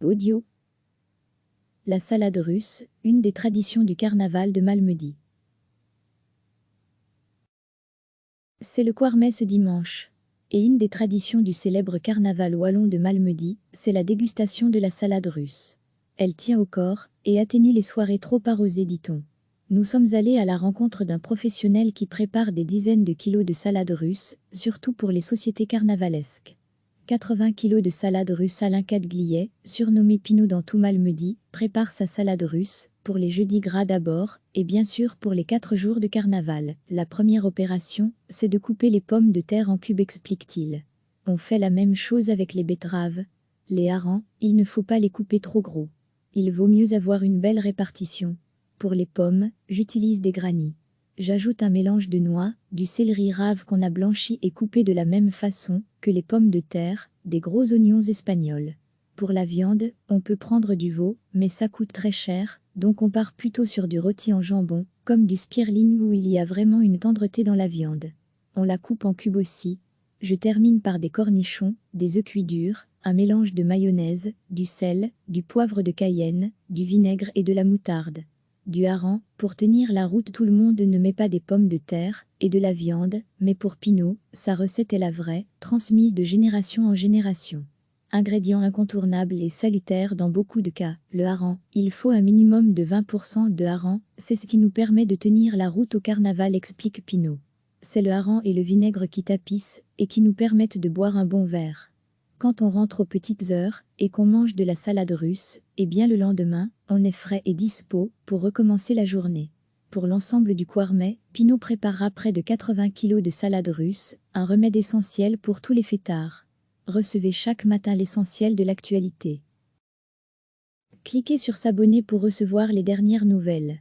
Audio. La salade russe, une des traditions du carnaval de Malmedy. C'est le Quarmets ce dimanche. Et une des traditions du célèbre carnaval wallon de Malmedy, c'est la dégustation de la salade russe. Elle tient au corps et atténue les soirées trop arrosées, dit-on. Nous sommes allés à la rencontre d'un professionnel qui prépare des dizaines de kilos de salade russe, surtout pour les sociétés carnavalesques. 80 kg de salade russe. Alain Cadgliet, surnommé Pinot dans tout Malmedy, prépare sa salade russe, pour les jeudis gras d'abord, et bien sûr pour les 4 jours de carnaval. La première opération, c'est de couper les pommes de terre en cubes, explique-t-il. On fait la même chose avec les betteraves. Les harengs, il ne faut pas les couper trop gros. Il vaut mieux avoir une belle répartition. Pour les pommes, j'utilise des granits. J'ajoute un mélange de noix, du céleri rave qu'on a blanchi et coupé de la même façon que les pommes de terre, des gros oignons espagnols. Pour la viande, on peut prendre du veau, mais ça coûte très cher, donc on part plutôt sur du rôti en jambon, comme du spirling où il y a vraiment une tendreté dans la viande. On la coupe en cubes aussi. Je termine par des cornichons, des œufs cuits durs, un mélange de mayonnaise, du sel, du poivre de Cayenne, du vinaigre et de la moutarde. Du hareng, pour tenir la route. Tout le monde ne met pas des pommes de terre et de la viande, mais pour Pinot, sa recette est la vraie, transmise de génération en génération. Ingrédient incontournable et salutaire dans beaucoup de cas, le hareng. Il faut un minimum de 20% de hareng, c'est ce qui nous permet de tenir la route au carnaval, explique Pinot. C'est le hareng et le vinaigre qui tapissent et qui nous permettent de boire un bon verre. Quand on rentre aux petites heures et qu'on mange de la salade russe, eh bien le lendemain, on est frais et dispo pour recommencer la journée. Pour l'ensemble du Quarmets, Pinot préparera près de 80 kg de salade russe, un remède essentiel pour tous les fêtards. Recevez chaque matin l'essentiel de l'actualité. Cliquez sur s'abonner pour recevoir les dernières nouvelles.